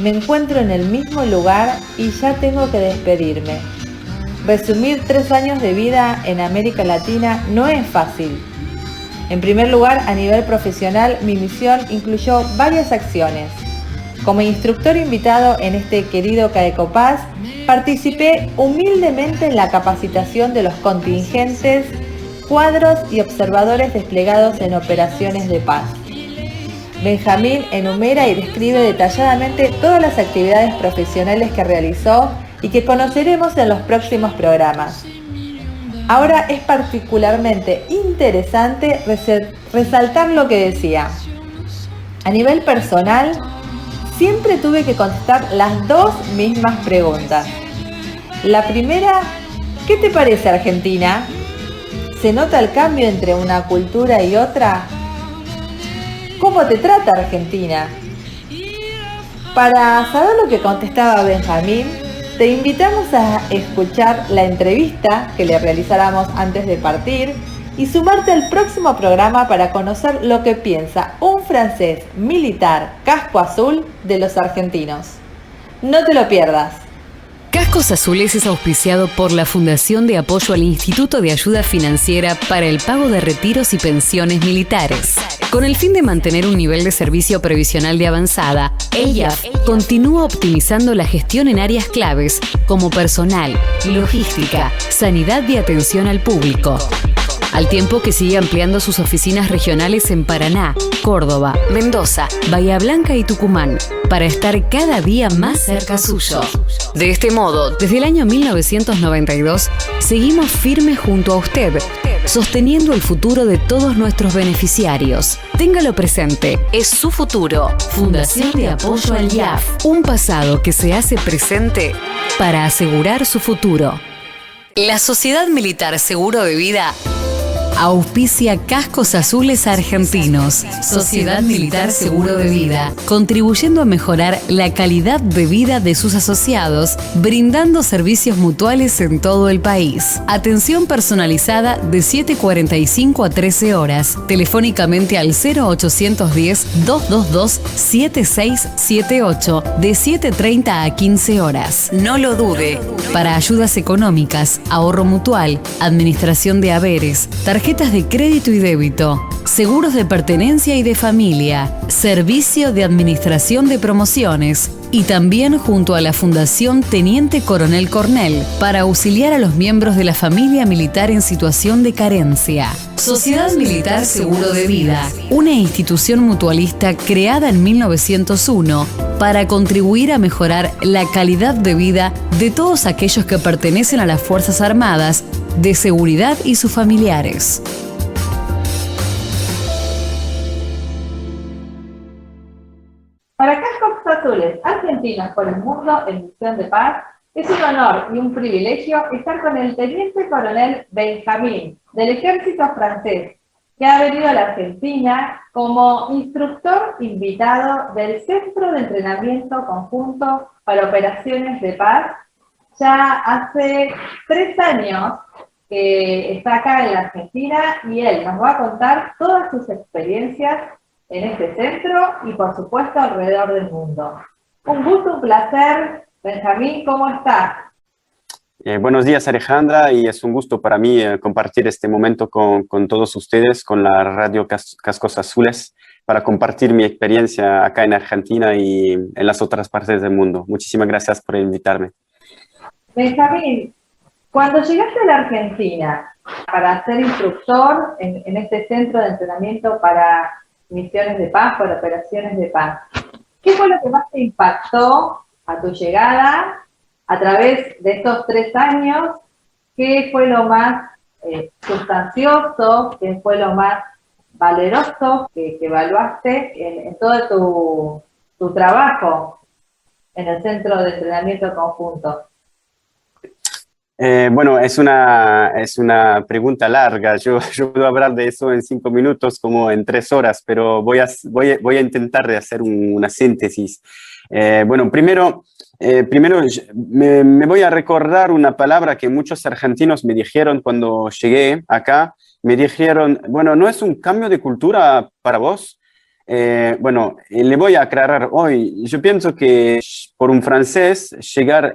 me encuentro en el mismo lugar y ya tengo que despedirme. Resumir 3 años de vida en América Latina no es fácil. En primer lugar, a nivel profesional, mi misión incluyó varias acciones. Como instructor invitado en este querido Caecopaz, participé humildemente en la capacitación de los contingentes, cuadros y observadores desplegados en operaciones de paz. Benjamín enumera y describe detalladamente todas las actividades profesionales que realizó y que conoceremos en los próximos programas. Ahora es particularmente interesante resaltar lo que decía. A nivel personal, siempre tuve que contestar las 2 mismas preguntas. La primera, ¿qué te parece Argentina? ¿Se nota el cambio entre una cultura y otra? ¿Cómo te trata Argentina? Para saber lo que contestaba Benjamín, te invitamos a escuchar la entrevista que le realizáramos antes de partir y sumarte al próximo programa para conocer lo que piensa un francés militar casco azul de los argentinos. No te lo pierdas. Cascos Azules es auspiciado por la Fundación de Apoyo al Instituto de Ayuda Financiera para el Pago de Retiros y Pensiones Militares. Con el fin de mantener un nivel de servicio previsional de avanzada, EIAF continúa optimizando la gestión en áreas claves como personal, logística, sanidad y atención al público. Al tiempo que sigue ampliando sus oficinas regionales en Paraná, Córdoba, Mendoza, Bahía Blanca y Tucumán, para estar cada día más cerca suyo. De este modo, desde el año 1992, seguimos firmes junto a usted, sosteniendo el futuro de todos nuestros beneficiarios. Téngalo presente, es su futuro. Fundación de Apoyo al IAF, un pasado que se hace presente para asegurar su futuro. La Sociedad Militar Seguro de Vida auspicia Cascos Azules Argentinos, Sociedad Militar Seguro de Vida, contribuyendo a mejorar la calidad de vida de sus asociados, brindando servicios mutuales en todo el país. Atención personalizada de 7:45 a 13 horas, telefónicamente al 0810-222-7678, de 7:30 a 15 horas. No lo dude. Para ayudas económicas, ahorro mutual, administración de haberes, tarjetas de crédito y débito, seguros de pertenencia y de familia, servicio de administración de promociones y también junto a la Fundación Teniente Coronel Cornell para auxiliar a los miembros de la familia militar en situación de carencia. Sociedad Militar Seguro de Vida, una institución mutualista creada en 1901 para contribuir a mejorar la calidad de vida de todos aquellos que pertenecen a las Fuerzas Armadas, de Seguridad y sus familiares. Para Cascos Azules Argentinos por el Mundo en Misión de Paz, es un honor y un privilegio estar con el Teniente Coronel Benjamín, del Ejército francés, que ha venido a la Argentina como instructor invitado del Centro de Entrenamiento Conjunto para Operaciones de Paz. Ya hace 3 años que está acá en la Argentina y él nos va a contar todas sus experiencias en este centro y por supuesto alrededor del mundo. Un gusto, un placer. Benjamín, ¿cómo estás? Buenos días, Alejandra, y es un gusto para mí compartir este momento con todos ustedes, con la Radio Cascos Azules, para compartir mi experiencia acá en Argentina y en las otras partes del mundo. Muchísimas gracias por invitarme. Benjamín, cuando llegaste a la Argentina para ser instructor en este centro de entrenamiento para misiones de paz, para operaciones de paz, ¿qué fue lo que más te impactó a tu llegada a través de estos 3 años? ¿Qué fue lo más sustancioso? ¿Qué fue lo más valeroso que evaluaste en todo tu trabajo en el centro de entrenamiento conjunto? Bueno, es una pregunta larga. Yo puedo hablar de eso en 5 minutos, como en 3 horas, pero voy a intentar de hacer una síntesis. Bueno, primero me voy a recordar una palabra que muchos argentinos me dijeron cuando llegué acá. Me dijeron, bueno, ¿no es un cambio de cultura para vos? Bueno, le voy a aclarar hoy. Yo pienso que por un francés llegar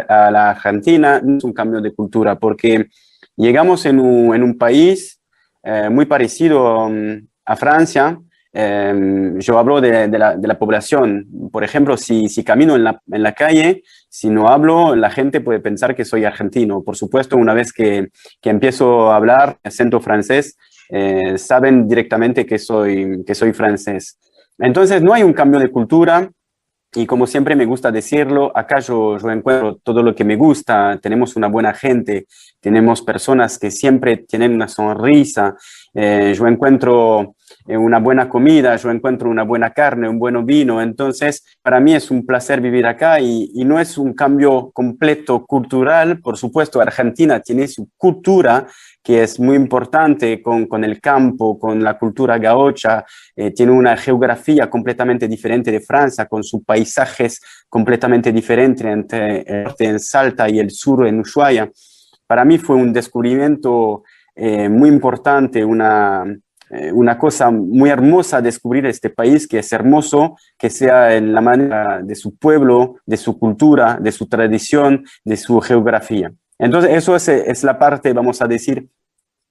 a la Argentina no es un cambio de cultura, porque llegamos en un país muy parecido a Francia. Yo hablo de la población. Por ejemplo, si camino en la calle, si no hablo, la gente puede pensar que soy argentino. Por supuesto, una vez que empiezo a hablar acento francés, saben directamente que soy francés. Entonces, no hay un cambio de cultura y como siempre me gusta decirlo, acá yo encuentro todo lo que me gusta. Tenemos una buena gente, tenemos personas que siempre tienen una sonrisa. Yo encuentro una buena comida, yo encuentro una buena carne, un buen vino. Entonces, para mí es un placer vivir acá y no es un cambio completo cultural. Por supuesto, Argentina tiene su cultura, que es muy importante con el campo, con la cultura gaucha, tiene una geografía completamente diferente de Francia, con sus paisajes completamente diferentes entre el norte en Salta y el sur en Ushuaia. Para mí fue un descubrimiento muy importante, una cosa muy hermosa descubrir este país que es hermoso, que sea en la manera de su pueblo, de su cultura, de su tradición, de su geografía. Entonces, eso es la parte, vamos a decir,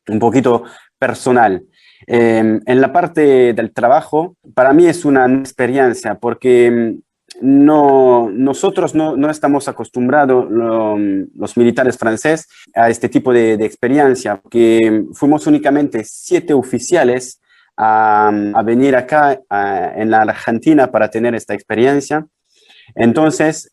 un poquito personal. En la parte del trabajo, para mí es una experiencia porque nosotros no estamos acostumbrados, los militares franceses, a este tipo de experiencia, porque fuimos únicamente 7 oficiales a venir acá en la Argentina para tener esta experiencia. Entonces,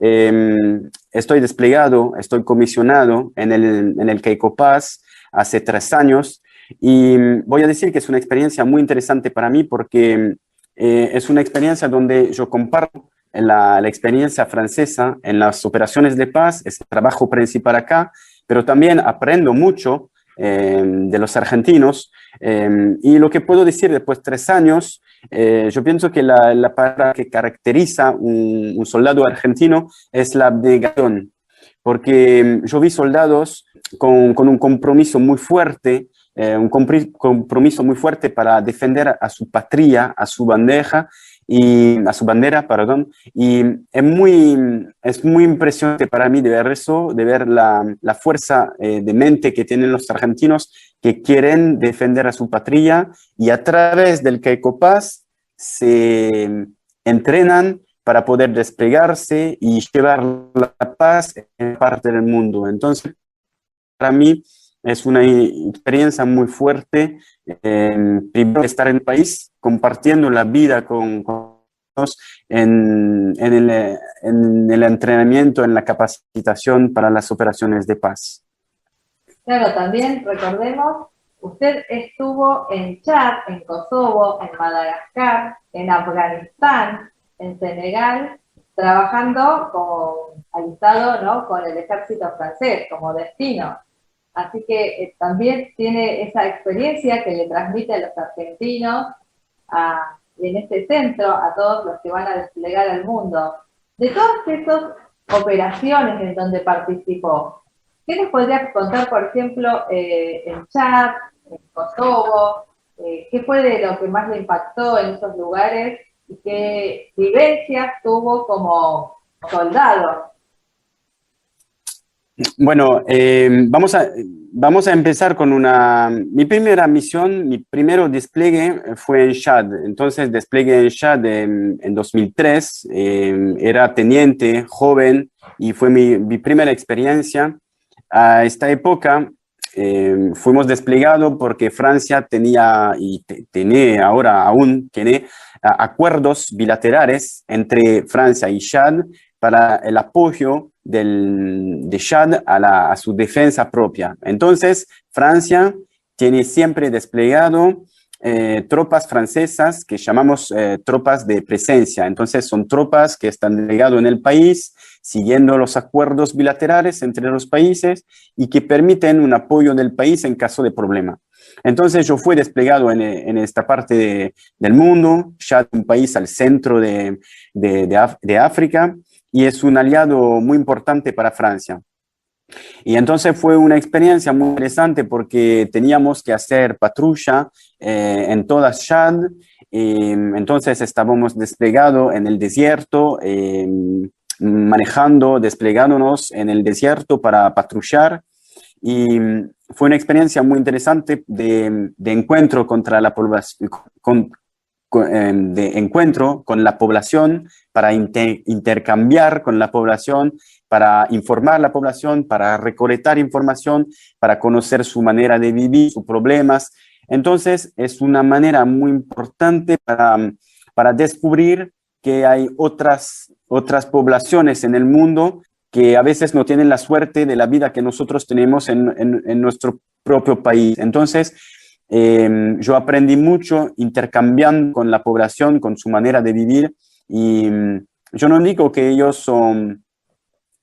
estoy desplegado, estoy comisionado en el Keiko Paz hace 3 años y voy a decir que es una experiencia muy interesante para mí porque es una experiencia donde yo comparto la experiencia francesa en las operaciones de paz, es el trabajo principal acá, pero también aprendo mucho de los argentinos y lo que puedo decir después de 3 años, yo pienso que la palabra que caracteriza un soldado argentino es la abnegación, porque yo vi soldados con un compromiso muy fuerte, compromiso muy fuerte para defender a su patria, a su bandera, y es muy impresionante para mí de ver eso, de ver la fuerza de mente que tienen los argentinos que quieren defender a su patria y a través del Keiko Paz se entrenan para poder desplegarse y llevar la paz en parte del mundo. Entonces, para mí es una experiencia muy fuerte, primero estar en el país, compartiendo la vida con nosotros en el entrenamiento, en la capacitación para las operaciones de paz. Claro, también recordemos, usted estuvo en Chad, en Kosovo, en Madagascar, en Afganistán, en Senegal, trabajando alistado, ¿no?, con el ejército francés como destino. Así que también tiene esa experiencia que le transmite a los argentinos en este centro a todos los que van a desplegar al mundo. De todas esas operaciones en donde participó, ¿qué nos podría contar, por ejemplo, en Chad, en Kosovo? ¿Qué fue de lo que más le impactó en esos lugares y qué vivencias tuvo como soldado? Bueno, vamos a empezar con mi primera misión, mi primer despliegue fue en Chad. Entonces despliegué en Chad en 2003, era teniente, joven, y fue mi primera experiencia. A esta época fuimos desplegados porque Francia tenía, y tiene ahora aún, tiene acuerdos bilaterales entre Francia y Chad para el apoyo de Chad a su defensa propia. Entonces, Francia tiene siempre desplegado tropas francesas que llamamos tropas de presencia. Entonces, son tropas que están desplegadas en el país, siguiendo los acuerdos bilaterales entre los países y que permiten un apoyo del país en caso de problema. Entonces, yo fui desplegado en esta parte del mundo, Chad, un país al centro de África, y es un aliado muy importante para Francia. Y entonces fue una experiencia muy interesante porque teníamos que hacer patrulla en toda Chad. Entonces estábamos desplegados en el desierto, desplegándonos en el desierto para patrullar. Y fue una experiencia muy interesante de encuentro contra la población, de encuentro con la población, para intercambiar con la población, para informar a la población, para recolectar información, para conocer su manera de vivir, sus problemas. Entonces, es una manera muy importante para descubrir que hay otras poblaciones en el mundo que a veces no tienen la suerte de la vida que nosotros tenemos en nuestro propio país. Entonces, yo aprendí mucho intercambiando con la población, con su manera de vivir, y yo no digo que ellos son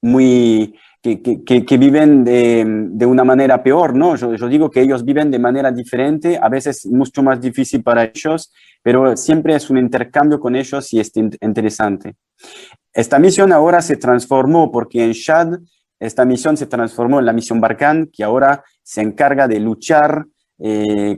que viven de una manera peor, ¿no? Yo digo que ellos viven de manera diferente, a veces mucho más difícil para ellos, pero siempre es un intercambio con ellos y es interesante. Esta misión ahora se transformó porque en Chad, esta misión se transformó en la misión Barkhane, que ahora se encarga de luchar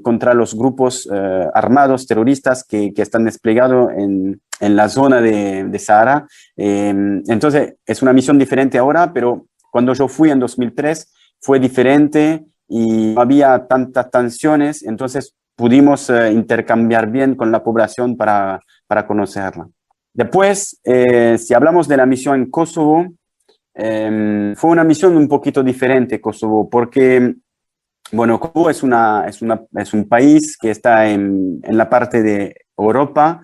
contra los grupos armados terroristas que están desplegados en la zona de Sahara. Entonces, es una misión diferente ahora, pero cuando yo fui en 2003 fue diferente y no había tantas tensiones, entonces pudimos intercambiar bien con la población para conocerla. Después, si hablamos de la misión en Kosovo, fue una misión un poquito diferente, Kosovo, porque bueno, Kosovo es un país que está en la parte de Europa.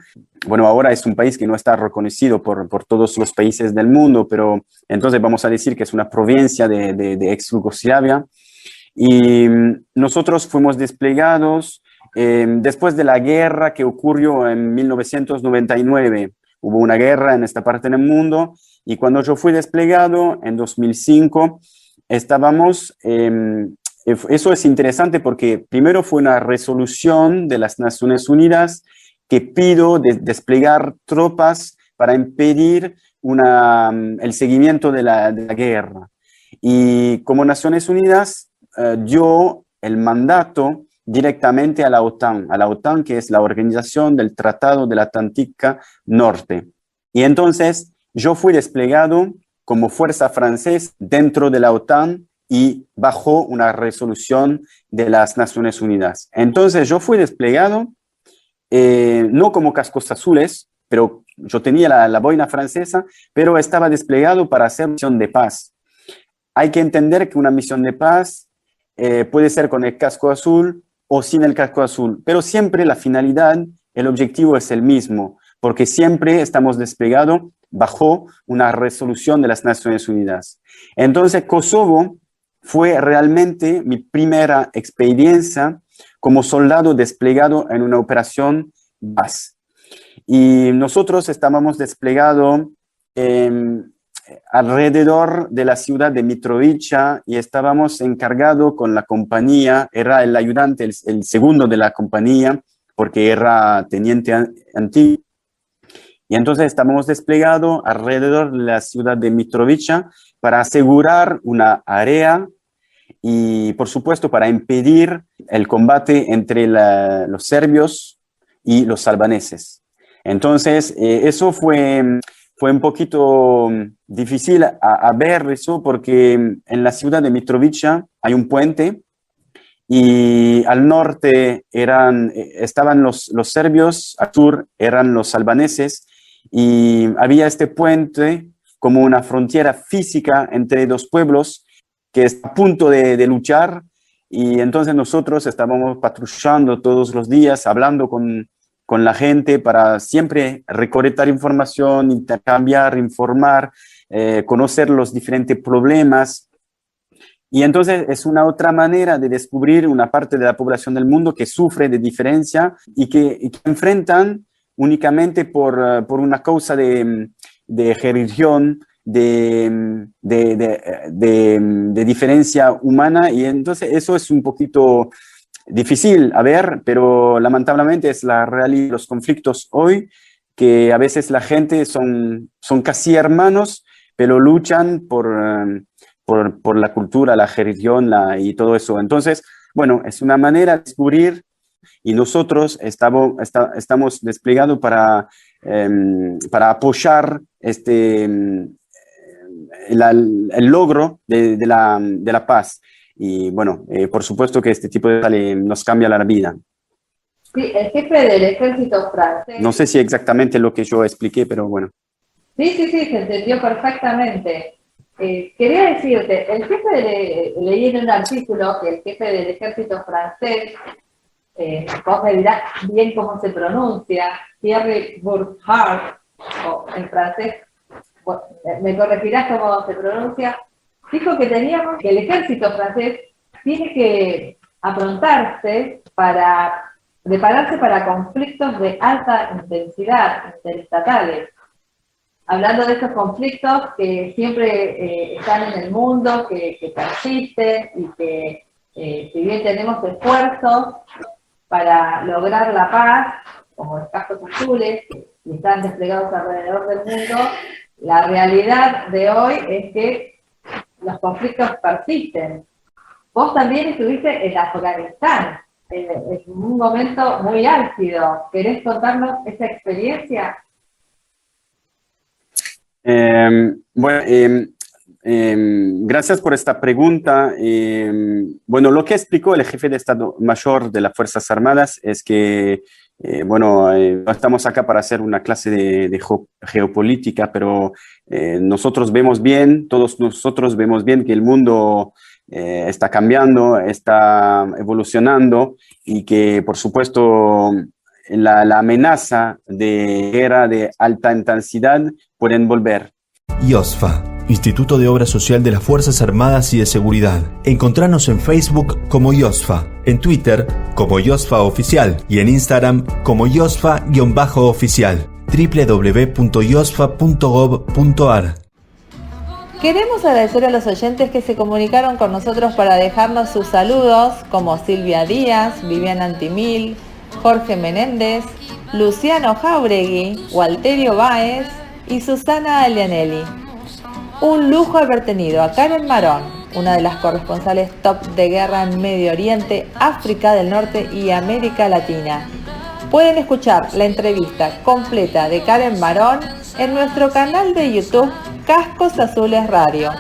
Bueno, ahora es un país que no está reconocido por todos los países del mundo, pero entonces vamos a decir que es una provincia de ex Yugoslavia. Y nosotros fuimos desplegados después de la guerra que ocurrió en 1999. Hubo una guerra en esta parte del mundo y cuando yo fui desplegado en 2005, estábamos... Eso es interesante porque primero fue una resolución de las Naciones Unidas que pidió desplegar tropas para impedir el seguimiento de la guerra. Y como Naciones Unidas dio el mandato directamente a la OTAN, que es la Organización del Tratado del Atlántico Norte. Y entonces yo fui desplegado como fuerza francesa dentro de la OTAN y bajo una resolución de las Naciones Unidas. Entonces yo fui desplegado, no como cascos azules, pero yo tenía la boina francesa, pero estaba desplegado para hacer misión de paz. Hay que entender que una misión de paz puede ser con el casco azul o sin el casco azul, pero siempre la finalidad, el objetivo es el mismo, porque siempre estamos desplegados bajo una resolución de las Naciones Unidas. Entonces Kosovo fue realmente mi primera experiencia como soldado desplegado en una operación paz. Y nosotros estábamos desplegados alrededor de la ciudad de Mitrovica y estábamos encargados con la compañía, era el ayudante, el segundo de la compañía, porque era teniente antiguo. Y entonces estábamos desplegados alrededor de la ciudad de Mitrovica para asegurar una área y, por supuesto, para impedir el combate entre los serbios y los albaneses. Entonces, eso fue fue un poquito difícil a ver eso porque en la ciudad de Mitrovica hay un puente y al norte estaban los serbios, al sur eran los albaneses y había este puente como una frontera física entre dos pueblos que está a punto de luchar, y entonces nosotros estábamos patrullando todos los días, hablando con la gente para siempre recolectar información, intercambiar, informar, conocer los diferentes problemas. Y entonces es una otra manera de descubrir una parte de la población del mundo que sufre de diferencia y que enfrentan únicamente por una causa de religión, de diferencia humana, y entonces eso es un poquito difícil a ver, pero lamentablemente es la realidad de los conflictos hoy, que a veces la gente son casi hermanos, pero luchan por la cultura, la religión y todo eso. Entonces, bueno, es una manera de descubrir, y nosotros estamos desplegados para apoyar el logro de la paz. Y bueno, por supuesto que este tipo de nos cambia la vida. Sí, el jefe del ejército francés. No sé si exactamente lo que yo expliqué, pero bueno. Sí, se entendió perfectamente. Quería decirte, leí en un artículo que el jefe del ejército francés, vos me dirás bien cómo se pronuncia, Thierry Burkhardt, o en francés, me corregirás cómo se pronuncia, dijo que el ejército francés tiene que prepararse para conflictos de alta intensidad interestatales. Hablando de estos conflictos que siempre están en el mundo, que persisten y que si bien tenemos esfuerzos para lograr la paz, como los cascos azules, que están desplegados alrededor del mundo, la realidad de hoy es que los conflictos persisten. Vos también estuviste en Afganistán, en un momento muy álgido. ¿Querés contarnos esa experiencia? Gracias por esta pregunta. Bueno, lo que explicó el jefe de Estado Mayor de las Fuerzas Armadas es que, no estamos acá para hacer una clase de geopolítica, pero todos nosotros vemos bien que el mundo está cambiando, está evolucionando, y que, por supuesto, la amenaza de guerra de alta intensidad pueden volver. IOSFA, Instituto de Obra Social de las Fuerzas Armadas y de Seguridad. Encontranos en Facebook como IOSFA, en Twitter como IOSFA Oficial y en Instagram como IOSFA-oficial. www.iosfa.gov.ar. Queremos agradecer a los oyentes que se comunicaron con nosotros para dejarnos sus saludos, como Silvia Díaz, Viviana Antimil, Jorge Menéndez, Luciano Jauregui, Walterio Báez y Susana Alianelli. Un lujo haber tenido a Karen Marón, una de las corresponsales top de guerra en Medio Oriente, África del Norte y América Latina. Pueden escuchar la entrevista completa de Karen Marón en nuestro canal de YouTube Cascos Azules Radio.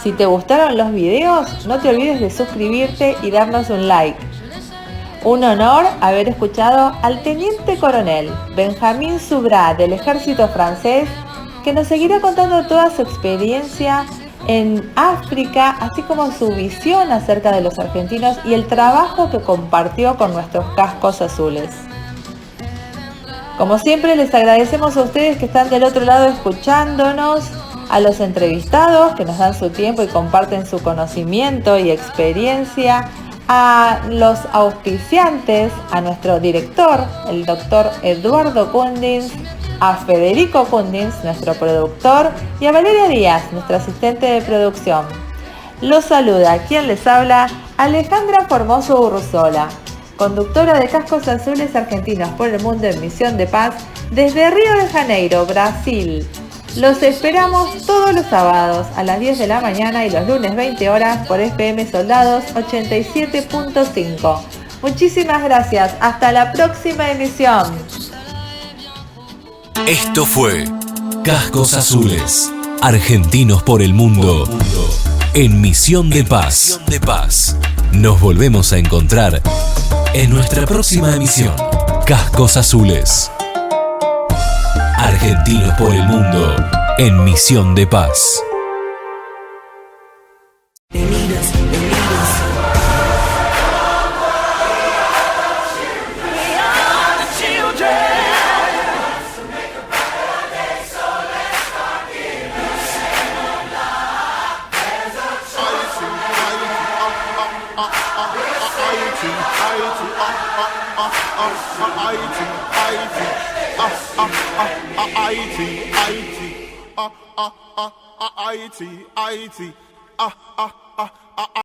Si te gustaron los videos, no te olvides de suscribirte y darnos un like. Un honor haber escuchado al teniente coronel Benjamín Subra del ejército francés, que nos seguirá contando toda su experiencia en África, así como su visión acerca de los argentinos y el trabajo que compartió con nuestros cascos azules. Como siempre, les agradecemos a ustedes que están del otro lado escuchándonos, a los entrevistados que nos dan su tiempo y comparten su conocimiento y experiencia, a los auspiciantes, a nuestro director, el doctor Eduardo Kundins, a Federico Kundins, nuestro productor, y a Valeria Díaz, nuestra asistente de producción. Los saluda quien les habla, Alejandra Formoso Urruzola, conductora de Cascos Azules Argentinos por el Mundo en Misión de Paz, desde Río de Janeiro, Brasil. Los esperamos todos los sábados a las 10 de la mañana y los lunes 20 horas por FM Soldados 87.5. Muchísimas gracias. Hasta la próxima emisión. Esto fue Cascos Azules. Argentinos por el mundo. En misión de paz. Nos volvemos a encontrar en nuestra próxima emisión. Cascos Azules. Argentinos por el mundo. En misión de paz. IT.